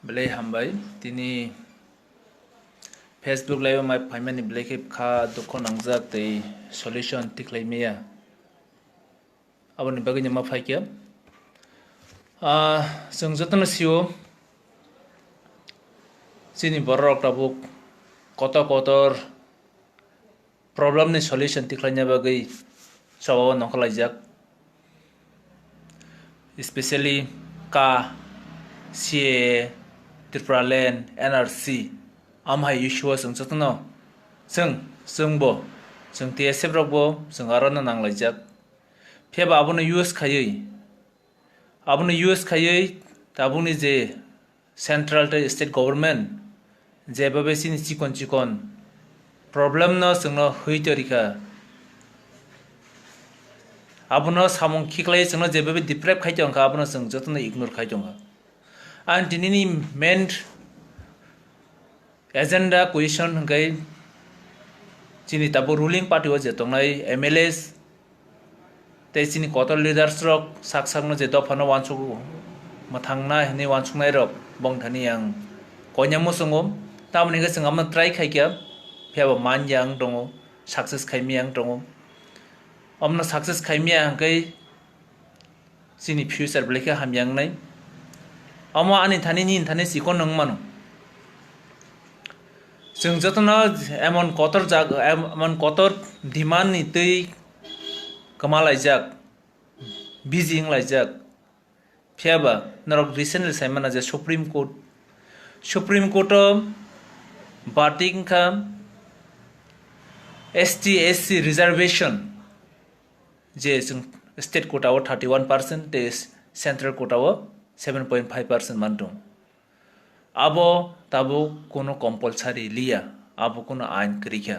Belai hambai tini Facebook live mai phaimani belai ke kha dukho nangjak tei solution tiklai meya aboni bagi nyama phaikya जों जतन सियो chini borok tabuk kotor problem ni solution tiklainya bagi sabawa nongkalaijak especially ka CA Tripura Land NRC amhai issue जों जतन जोंbo जों TSF rokbo जों arana nanglaijak pheba abono use khayai tabuni je central to state government jebabe sini chikon problem no जोंनो होइतरिका abono samung khiklai जोंनो जेबाबे deprive खाइतंखा abono जों जतन ignore खाइतंखा and dinini main agenda question hangkai chini tabo ruling party o je tongnai MLAs tei chini kotor leaders rok saksakno je dofano wansuk mathangna hini wansuknai rok bongthani ang koinyamu songo tamni ga singam try khaikya pheba manjang dongo success khaimiyang dongo omna success khaimiya hangkai chini future bleka hamyang nai amo ani thani ni thani sikon nangmano जों जतनो एमन Qatar demand ni tei kamalajak bijing laijak phiaba narok recently saimana je Supreme Court bating kha ST SC reservation je state quota 31% te central quota 7.5% mantung abo tabo kono compulsory liya abo kono ain krikha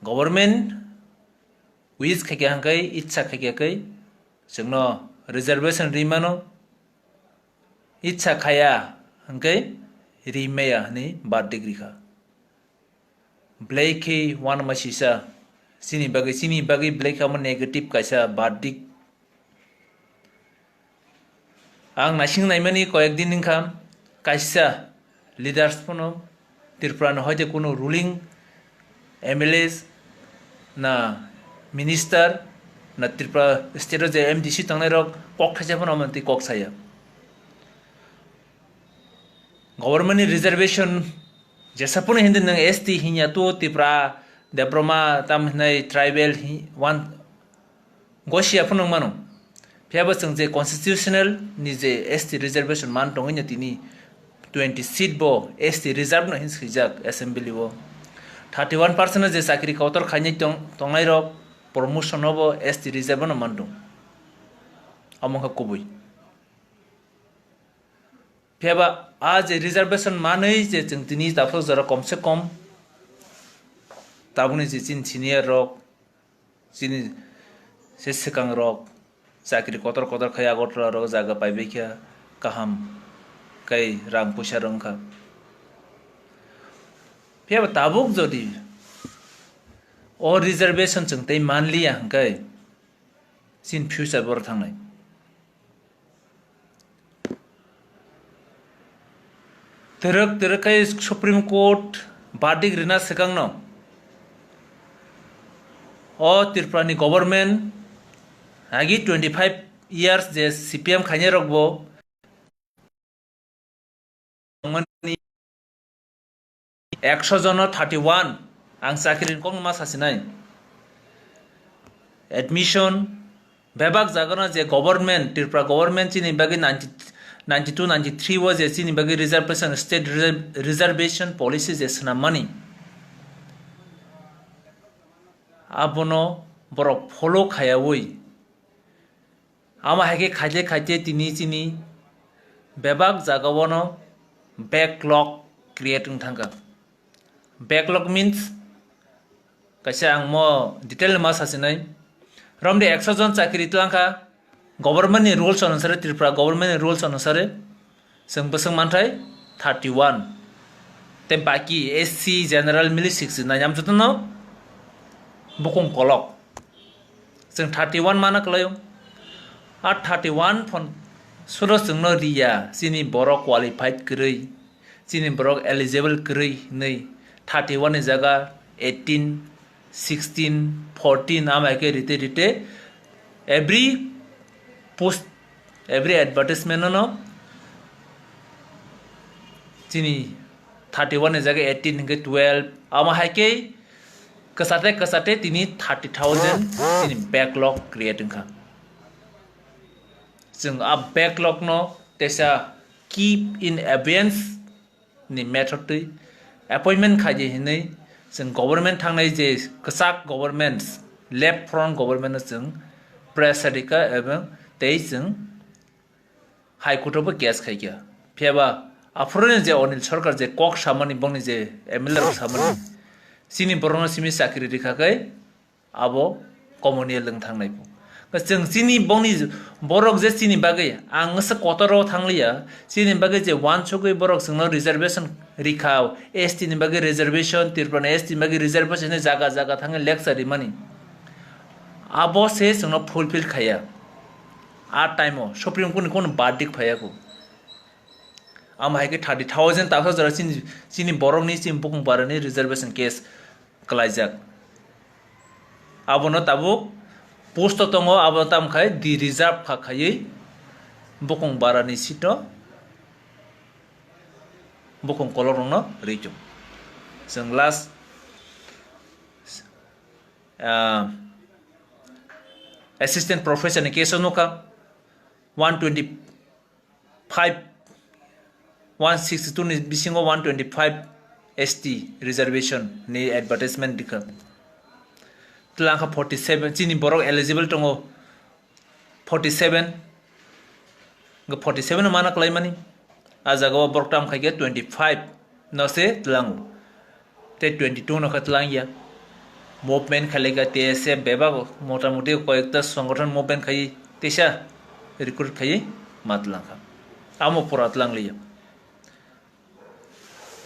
government wish khakya hangkai ichha khakya kai जोंनो reservation rimano ichha khaya hangkai rimeya ni bad degree kha black one masisa sini bagi black am negative kaisa bad dig ang nasing naimani koyek din ningkham kaisa leaders pono Tripura no hoite kono ruling MLAs na minister na Tripura state je MDC tangnai rok kok thajabon amanti kok saya government reservation jesapone hindi nang ST hinya to Tripura Deproma tam nai tribal one gosia phunong mano phiaba जों je constitutional ni je ST reservation man tonginya tini 20 seat bo ST reserve no hinsijak assembly bo 31% je sakri kautor khaini tongnai rok promotion hobo ST reserve no mandung amongha kubui phiaba आज reservation manai je जों tini tapro jara komse kom tabuni je chin senior rok chini sesekang rok sakri kotor khaya gotra rok jaga paibekha kaham kai rang pusa rongkha phiaba tabuk jodi o reservation जों tei manliya hangkai sin future bor thangnai terek kai Supreme Court badik rina sekangno o Tripura ni government agi 25 years je CPM khanye rokbo 100 জন 31 ang sakirin kong ma sasinai admission bebak jagana je government Tripura government chini bagi 92 93 was je chini bagi reservation state reservation policy je sna money abono boro follow khayawoi ama hage khaite tini chini bebak jagawono backlog creating thanga backlog means kaisa ang mo detail ma sasinai romde 100 jon chakri tlangkha government ni rules anusare Tripura government ni rules anusare जों बोसों manthai 31 te baki SC general mili 6 na yam jutno bukung kolok जों 31 mana klayo आ 31 fun सुरो जोंनो रिया जिनि बर' qualified गरै जिनि बर' eligible गरै नै 31 नि जागा 18 16 14 आमायके रिते रिते एवरी पोस्ट एवरी एडवर्टाइजमेंट नो जिनि 31 नि जागा 18 के 12 आमाहायके कसate तिनी 30,000 जिनि बैकलॉग क्रिएट इंखा जों आ बैकलॉग नो तेसा कीप इन एबेंस नि मेथड अपॉइंटमेंट खाजे हिनै जों गवर्नमेंट थांनाय जे कसाक गवर्नमेंट लेफ्ट फ्रंट गवर्नमेंट जों प्रेसारिका एवं तै जों हाई कोर्टबो केस खायगा फेबा आफरने जे अनिल सरकार जे कक सामनि बंनि जे एमएलए सामनि सिनि बरनो सिमि साख्रि रिखाखै आबो कमनियल लों थांनाय जों सिनि बंनि बरक जे सिनि बागै आंसो कतराव थांलिया सिनि बागै जे वान छगै बरक जोंनो रिजर्वेशन रिखाव एसटी नि बागै रिजर्वेशन तिरपन एसटी नि बागै रिजर्वेशन जागा जागा थाङै लेक्चर मानि आबो से जोंनो फुलफिल खाया आ टाइमो सुप्रीम कोर्ट कोन बादिक फायाको आमाहायके 30,000 ताखा जरा सिनि बरकनि सिम बुकुं बारनि रिजर्वेशन केस कलाइजाक आबोनो ताबो पोस्ट तंगो आबो तामखाय दि रिजर्व खाखायै बुकुं बारानि सिटो बुकुं कलरनो रैजो जों लास्ट असिस्टेंट प्रोफेसर नि केस नोका 125 162 नि बिसिङो 125 एसटी रिजर्वेशन नि एडवर्टाइजमेंट दिखा तलांखा 47 जिनि बरक एलिजिबल दङो 47 ग 47 माना क्लाइमानि आ जागाव बरक टाम खायगे 25 नसे तलांग ते 22 नखा तलांगिया मुवमेंट खालेगा तेसे बेबा मोटा मोटी कयेकटा संगठन मुवमेंट खाई तेसा रिक्रूट खाई मातलांखा आमो पुरात लांलिया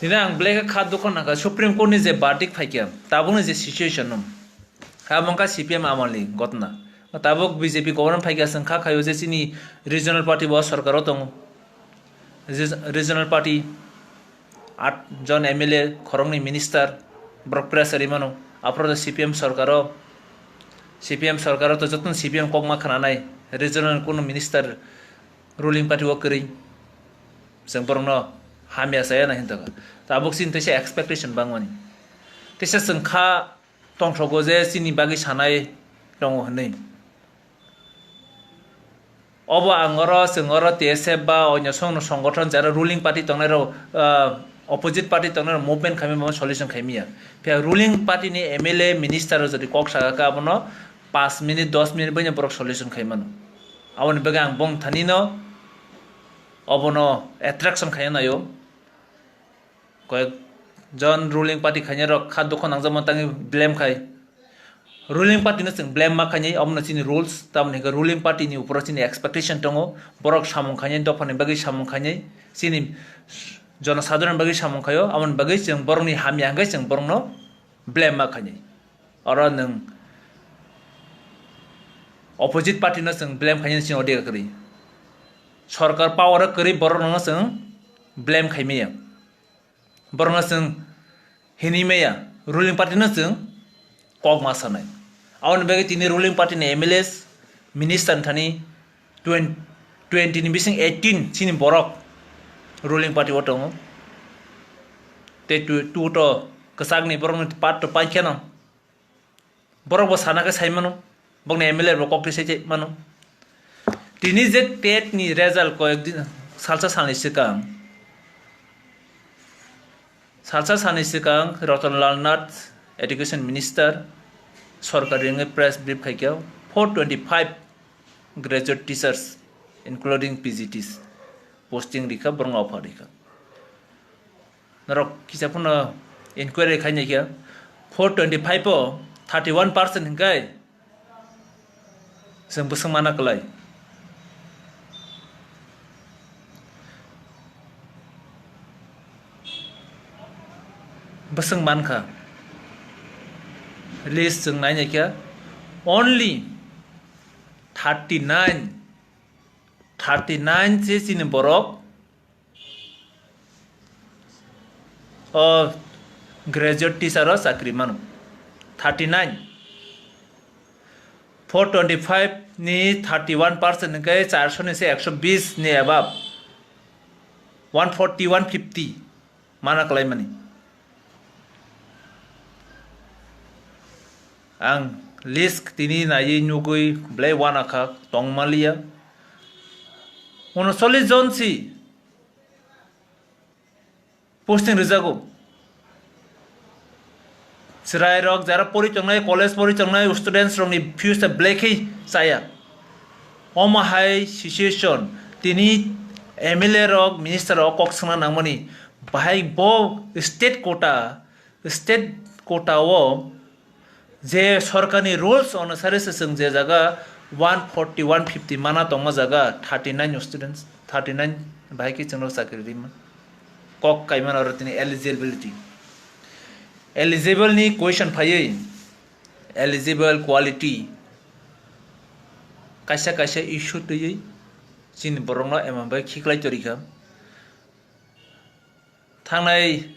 दिना आं ब्लेक खाद दखन नाका सुप्रीम कोर्ट नि जे बार्डिक फाइकिया ताबुनो जे सिचुएशन नम हामंका सीपीएम आमलि गतना ताबुक बीजेपी गवर्नमेंट फाइकिया संखा खायो जे सिनि रीजनल पार्टी बा सरकार दङ रीजनल पार्टी 8 जन एमएलए खरंनि मिनिस्टर ब्रक प्रेसारि मानो आप्रो सीपीएम सरकार तो जतन सीपीएम कगमा खानाय रीजनल कोन मिनिस्टर रूलिंग पार्टी वकरै जों बरनो हामिया साया ना हिंतका ताबुक सिन तेसे एक्सपेक्टेशन बांगमनि तेसे संखा तंथ्रगो जे सिनि बागै सानाय दङ हनै अब आंगर जोंगर तेसे बा अन्य संगठन जारा रूलिंग पार्टी तंनाय अपोजिट पार्टी तंनाय मुवमेंट खामि मा सल्यूशन खामिया फे रूलिंग पार्टी नि एमएलए मिनिस्टर जदि कक सागा बनो 5 मिनिट 10 मिनिट बने बरक सल्यूशन खाइमानो आवनि बगे आं बं थानिनो अबनो एट्रैक्शन खायनायो कय जन रूलिंग पार्टी खाने र खाद दखन आंजा मतांगि ब्लेम खाय रूलिंग पार्टी न जों ब्लेम मा खानि अमनो चिनि रुल्स तामने ग रूलिंग पार्टी नि ऊपर चिनि एक्सपेक्टेशन दङ बरक सामुं खानि दफानि बगे सामुं खानि चिनि जनसाधारण बगे सामुं खायो अमन बगे जों बरनि हामि आंगै जों बरनो ब्लेम मा खानि अर नों अपोजिट पार्टी न जों ब्लेम खानि सिङाव देगा करि सरकार पावर करि बरनो जों ब्लेम खाइमिया बरनो जों हिनिमेया रूलिंग पार्टी न जों कग मासानाय आवन बगे तिनि रूलिंग पार्टी नि एमएलएस मिनिस्टर थानि 20 नि बिसिं 18 सिनि बरक रूलिंग पार्टी वटङ ते टु तो कसागनि बरक पाट तो पाइखेन बरक बसाना के साइमनो बगने एमएलए रो कक्ति सेजे मानो तिनि जे टेट नि रिजल्ट को एक दिन सालसा सानै सिकां रतनलाल नाथ एजुकेशन मिनिस्टर सरकारी प्रेस ब्रीफ खाइकियाव 425 graduate teachers including PGTs posting रिखा बरंग ऑफर रिखा नरक किसापुन इंक्वायरी खाइने किया 425 ओ 31% हिंगाय जों बसं माना कलाय बसं मानखा लिस्ट जों नायने क्या only 39 39 से चिनि borok graduate teacher o chakri mano 39 425 ni 31% ke 400 ni se 120 ni above 140 150 mana kalai mani ang list tini na ye nyugui blai wana kha tongmalia 39 জন si posting rezago Serai rok jara porichongnai college porichongnai students rok ni future black hi saya oma high situation tini MLA rok minister rok koksana nangmani bahai bo state quota o je sorkani rules onusare se sung je jaga 140 150 mana tonga jaga 39 students 39 bahai ki chungro sakri rim kok kaiman or tini eligible ni question phai eligible quality kaisa issue tui chin borongno emambai khiklai torika thangnai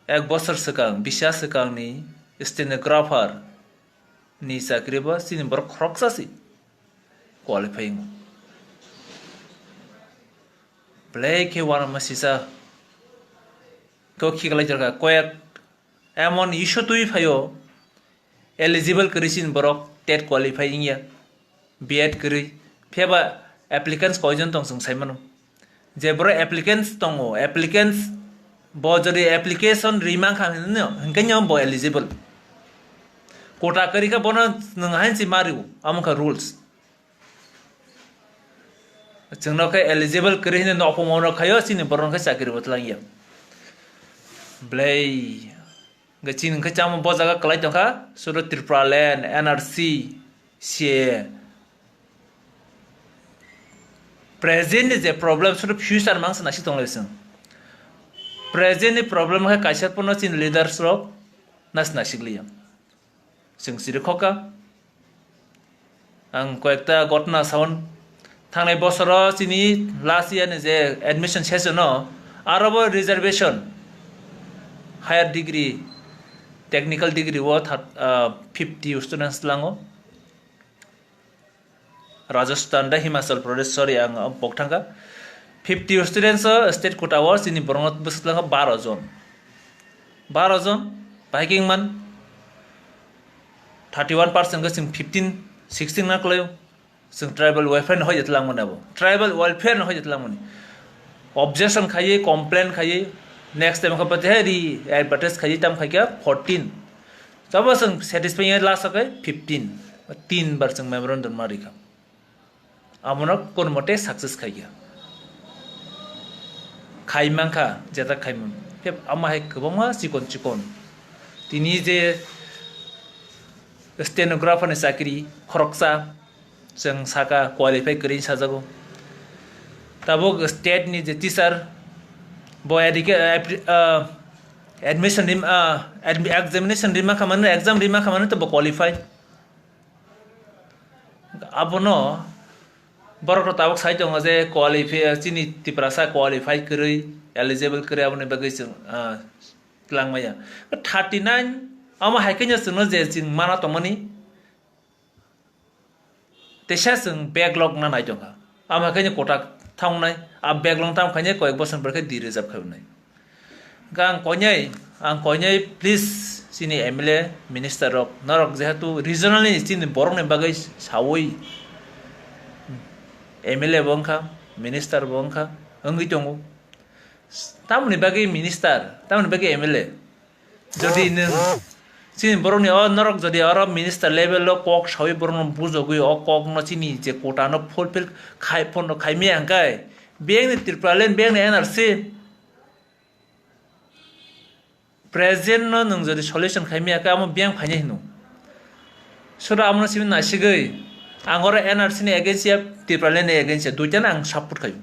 ek bosor sakang bisya sakang ni stenographer ni sakri ba chin bor khroksasi qualifying play ke wana masisa ko khiklai torka koyak এমন issue তুই ফাইও eligible করিছিন বরক TET qualifying ইয়া B Ed করি ফেবা applicants কয়জন দং जों সাইমানো যে বড় applicants দङ applicants ব যদি application রিমাং খানো হংকেন ব এলিজিবল কোটা করিকা বন नों हानसि मारिउ আমका रुल्स जोंनावखै एलिजिबल करिने नपमावनो खायो सिनि बरनखै साख्रि बतलांगिया ब्लै gachin ka cham bo jaga kalai tongka suro Tripuraland NRC CA present is a problem suro future mangs nasi tonglesung present problem ha kaisa pono chin leaders rok nas nasiglia sing siri khoka ang koekta gotna sound thangnai bosoro chini last year ni je admission session no arobo reservation higher degree technical degree worth 50 students lango Rajasthan da Himachal Pradesh sorry ang pokthanga 50 students state quota was in Bornot buslango 12 jon biking man 31% ga sing 15 16 na klayo sing tribal welfare no hoyet lang monabo tribal welfare no hoyet lang moni objection khaye complaint khaye next time ka pate hari advertise khaji tam khaya 14 jab sang satisfy la sakai 15 3 bar sang memorandum mari ka amona kon mote success khaya khaimang kha jeta khaimang pe ama hai kobama chikon tini je stenographer ni sakri khoroksa sang saka qualify kari sajago tabo state ni je teacher boy admission examination rima khamano exam rima khamano to qualify abono borok tabok sai jong je qualify chini tiprasa qualify kri eligible kri abone bagai jong tlangmaya 39 ama haikenya sungno je jing mana tomani tesha sung backlog na nai jong ama kenya kota थांनाय आ backlog ताम खाने कोई बसन पर के दी reserve खावनाय गां कोन्याय please सिनी एमएलए मिनिस्टर रक नरक जेहेतु रीजनली सिनी बरंग ने बागै सावै एमएलए बंखा मिनिस्टर बंखा अंगि दङ तामनि बागै मिनिस्टर तामनि बागै एमएलए जदि नों सिनी बरंगनि नरक जदि अर मिनिस्टर लेवल लो कक सावै बरंग बुजोगै अ कक न सिनी जे कोटानो फुलफिल खाइ फन खाइमे अंगाय बेंग नि Tripuraland बेंग नि NRC प्रेजेंट न नों जदि सल्युशन खाइमे का आम बेंग फाइने हिनु सोरा आमनो सिम नासिगै आं अर NRC नि एजेंसी Tripuraland नि एजेंसी दुइटान आं सपोर्ट खायो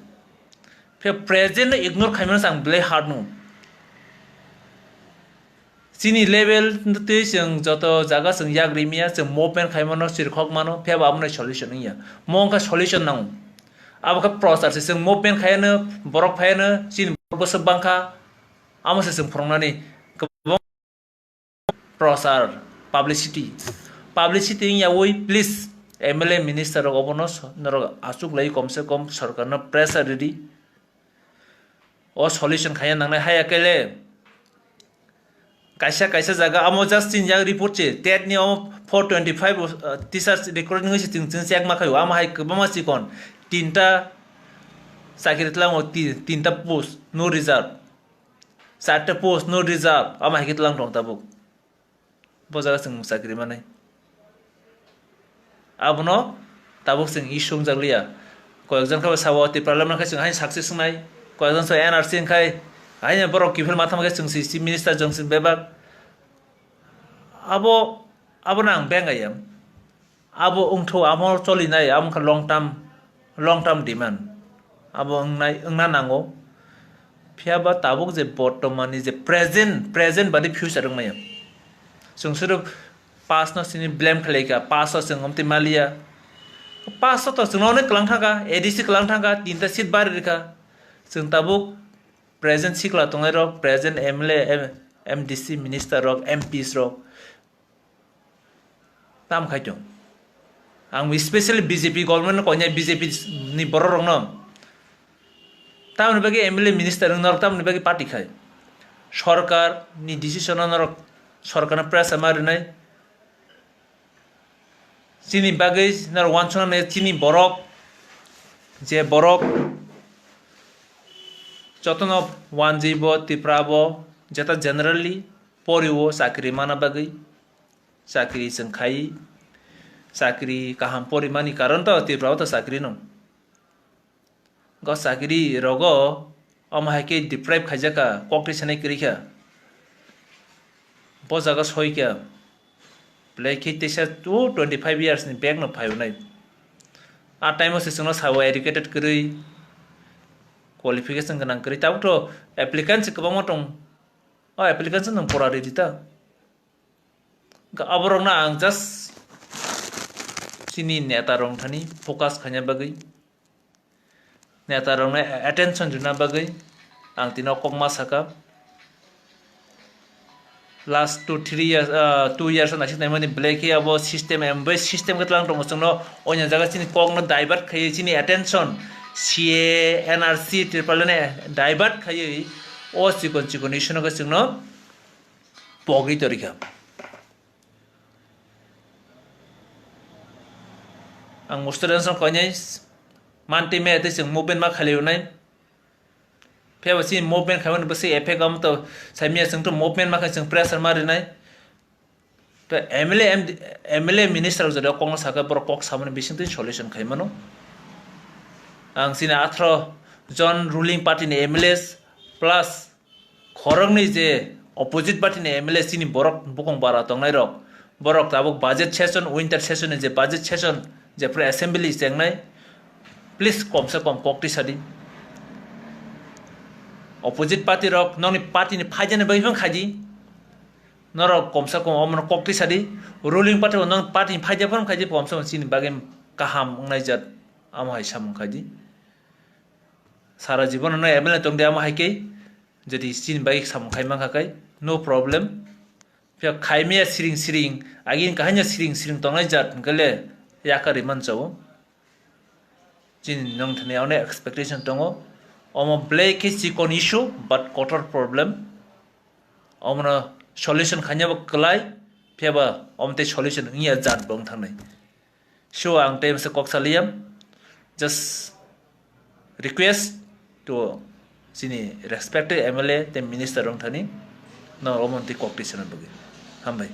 फे प्रेजेंट इग्नोर खाइमे आं ब्ले हार्ड नु Sini level nte sing joto jaga sing yagrimia sing movement khaimano sirkhok mano pheba amne solution ya mongka solution nang abo ka prosar se sing movement khayano borok phayano sin boso bangkha amo se sing prongnani prosar publicity ya woi please MLA minister rok obono norok asuk lai komse kom sarkar no pressure ready o solution khaya nangnai haya kele kaisa jaga amo just tin jak report che tet ni 425 teachers recruiting hoise ting chek ma khayo amo hai kbama sikon tinta sakiri tlang tinta post no reserve 4 post no reserve amo hai kitlang thong tabuk bo jaga sing sakiri manai abono tabuk sing isung jaglia koyekjon kha sawo ti problem na kha sing hai success nai koyekjon so NRC khai hai borok kifel matham kha sing si minister jong sing bebak abo nang bengayam abo ungtho amo choli nai am kha long term demand abo ungna nango phiaba tabuk je bottomani je present badi future ungmayam sungsuru past no sini blame khaleka past sing omti malia past to sing no klang thanga ADC klang thanga tinta seat bar rika sing tabuk present sikla tongai rok present MLA MDC minister rok MPs rok tam khaitong ang especially BJP government ko nya BJP ni bororong no tam bagi MLA minister nor tam bagi party khai sarkar ni decision nor sarkar na press amar nai chini bagai nor wanchona ne chini borok je borok jotono wanjibo tiprabo jeta generally poriwo sakri mana bagai sakri sengkai sakri kaham porimani karon to tiprabo to sakri no go sakri rogo amahake deprive khajaka kokti sanai krikha bo jaga soikya play kitesa 25 years ni back no phayo nai a time se sungno sawo educated kri qualification ganang kri tau to applicants kabang motong applicants nang pora dita ga aborong na ang just sini neta rong thani focus khanya bagai neta rong na attention juna bagai ang tino kokma saka last 2 years na sini mani black ya bo system embrace system gatlang tong sungno onya jaga sini kok no divert khayi sini attention CA NRC triple ne divert khayi o chikon issue no sungno pogi torika ang students ko nyai manti me te sing movement ma khaliu nai pheba si movement khawan basi effect am to samia sing to movement ma kha sing pressure ma ri nai to MLA minister jada kong saka bor kok samne bising tin solution khai mano ang sina athro John ruling party ni MLAs plus khorong ni je opposite party ni MLA sini borok bukong bara tong nai rok borok tabuk budget session winter session je budget session je pre assembly seng nai please kom se kom kokti sadi opposite party rok noni party ni phajane bai phang khaji norok kom se kom omno kokti sadi ruling party non party phaja phang khaji kom se sini bagem kaham ngai jat amai sam khaji sara jibon no MLA tong de amai ke jadi sini bai sam khai mang khakai no problem pya khaimia siring agin kahanya siring tongai jat gale yakari manchawo jin nong thane one expectation tongo omo black is chikon issue but kotor problem omno solution khanya klai pheba omte solution ngia jat bong thanai so ang time se koksaliam just request to sini respected MLA the minister rong thani no omonti kokti sana bagi hambai